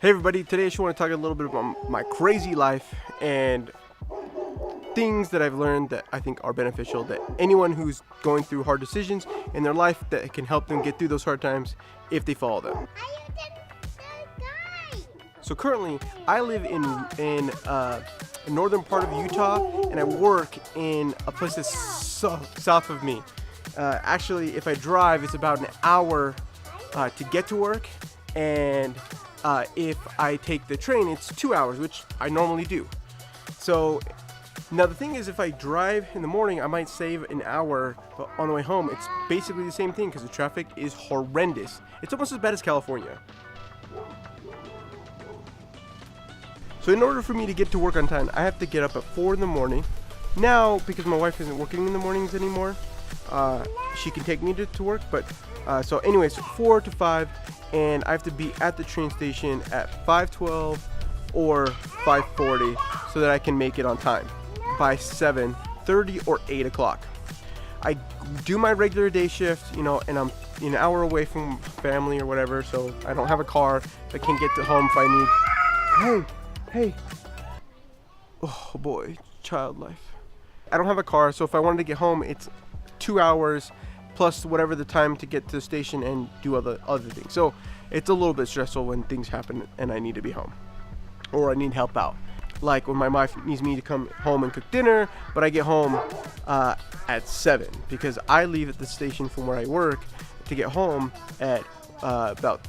Hey everybody, today I just want to talk a little bit about my crazy life and things that I've learned that I think are beneficial, that anyone who's going through hard decisions in their life, that can help them get through those hard times if they follow them. So currently I live in a northern part of Utah, and I work in a place that's south of me. Actually, if I drive, it's about an hour to get to work, and if I take the train, it's 2 hours, which I normally do. So now the thing is, if I drive in the morning, I might save an hour, but on the way home, it's basically the same thing because the traffic is horrendous. It's almost as bad as California. So in order for me to get to work on time, I have to get up at 4 in the morning. Now, because my wife isn't working in the mornings anymore, she can take me to work, but so anyways, 4 to 5, and I have to be at the train station at 5:12 or 5:40 so that I can make it on time by 7:30 or 8 o'clock. I do my regular day shift, and I'm an hour away from family or whatever, so I don't have a car. I can't get to home if I need. Hey. Oh boy, child life. I don't have a car, so if I wanted to get home, it's 2 hours plus whatever the time to get to the station and do other things. So it's a little bit stressful when things happen and I need to be home or I need help out. Like when my wife needs me to come home and cook dinner, but I get home at 7 because I leave at the station from where I work to get home at about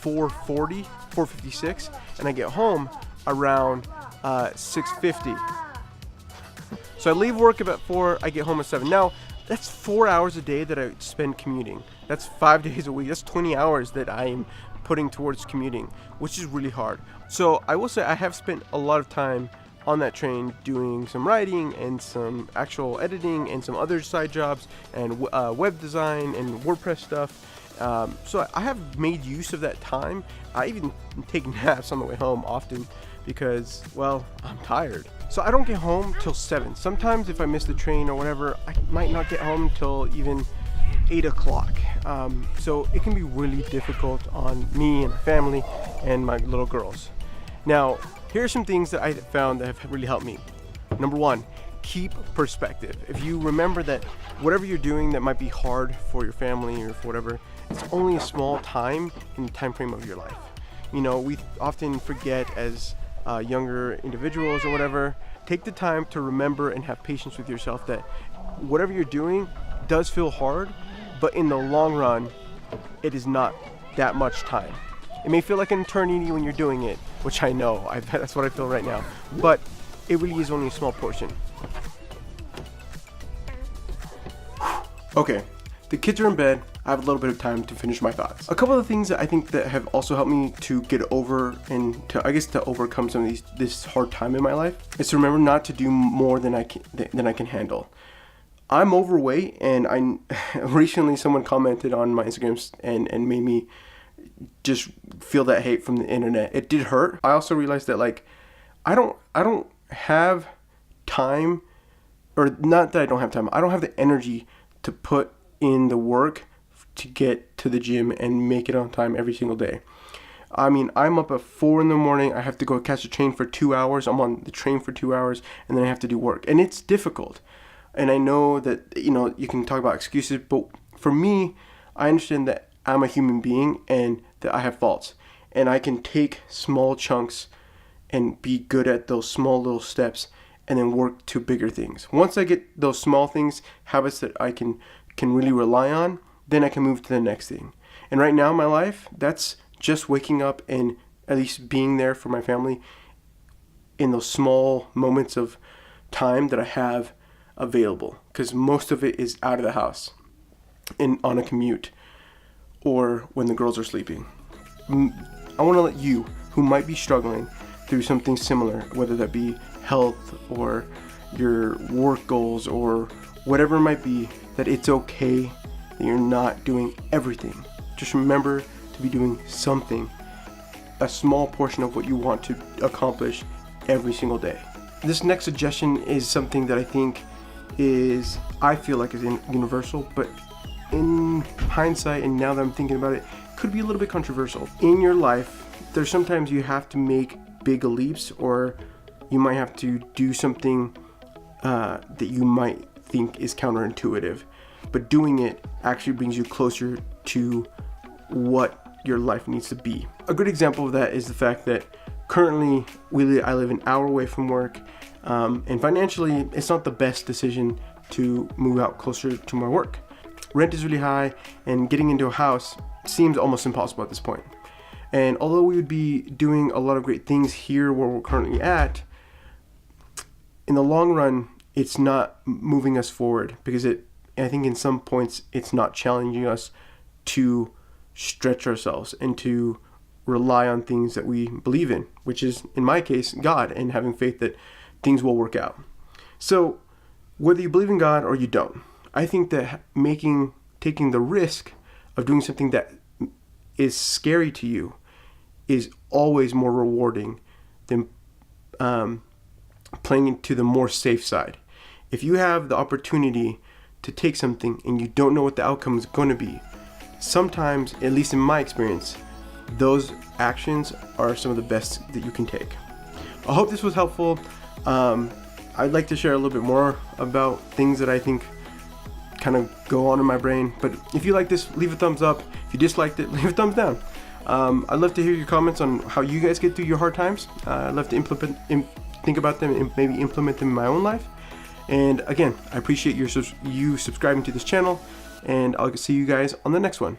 4:40, 4:56, and I get home around 6:50. So I leave work about 4, I get home at 7. Now, that's 4 hours a day that I spend commuting. That's 5 days a week. That's 20 hours that I'm putting towards commuting, which is really hard. So I will say I have spent a lot of time on that train doing some writing and some actual editing and some other side jobs and web design and WordPress stuff. So I have made use of that time. I even take naps on the way home often because, well, I'm tired. So I don't get home till 7. Sometimes if I miss the train or whatever, I might not get home till even 8 o'clock. So it can be really difficult on me and my family and my little girls. Now, here are some things that I found that have really helped me. Number 1, keep perspective. If you remember that whatever you're doing that might be hard for your family or for whatever, it's only a small time in the time frame of your life. We often forget as younger individuals or whatever. Take the time to remember and have patience with yourself that whatever you're doing does feel hard, but in the long run, it is not that much time. It may feel like an eternity when you're doing it, which I know, that's what I feel right now, but it really is only a small portion. Okay, the kids are in bed. I have a little bit of time to finish my thoughts. A couple of things that I think that have also helped me to get over and to overcome some of this hard time in my life is to remember not to do more than I can handle. I'm overweight, and recently someone commented on my Instagram and made me just feel that hate from the internet. It did hurt. I also realized that I don't have time, or not that I don't have time. I don't have the energy to put in the work to get to the gym and make it on time every single day. I mean, I'm up at 4 in the morning. I have to go catch a train for 2 hours. I'm on the train for 2 hours, and then I have to do work. And it's difficult. And I know that, you can talk about excuses, but for me, I understand that I'm a human being and that I have faults. And I can take small chunks and be good at those small little steps and then work to bigger things. Once I get those small things, habits that I can really rely on, then I can move to the next thing. And right now in my life, that's just waking up and at least being there for my family in those small moments of time that I have available, because most of it is out of the house and on a commute or when the girls are sleeping. I want to let you who might be struggling through something similar, whether that be health or your work goals or whatever it might be, that it's okay that you're not doing everything. Just remember to be doing something, a small portion of what you want to accomplish every single day. This next suggestion is something that I feel like is universal, but in hindsight and now that I'm thinking about it, could be a little bit controversial. In your life, there's sometimes you have to make big leaps, or you might have to do something that you might think is counterintuitive, but doing it actually brings you closer to what your life needs to be. A good example of that is the fact that currently I live an hour away from work, and financially it's not the best decision to move out closer to my work. Rent is really high, and getting into a house seems almost impossible at this point. And although we would be doing a lot of great things here where we're currently at, in the long run, it's not moving us forward, because I think in some points it's not challenging us to stretch ourselves and to rely on things that we believe in, which is, in my case, God, and having faith that things will work out. So whether you believe in God or you don't, I think that taking the risk of doing something that is scary to you is always more rewarding than playing into the more safe side. If you have the opportunity to take something and you don't know what the outcome is going to be, sometimes, at least in my experience, those actions are some of the best that you can take. I hope this was helpful. I'd like to share a little bit more about things that I think kind of go on in my brain, but if you like this, leave a thumbs up. If you disliked it, leave a thumbs down. I'd love to hear your comments on how you guys get through your hard times. I'd love to think about them and maybe implement them in my own life. And again, I appreciate you subscribing to this channel, and I'll see you guys on the next one.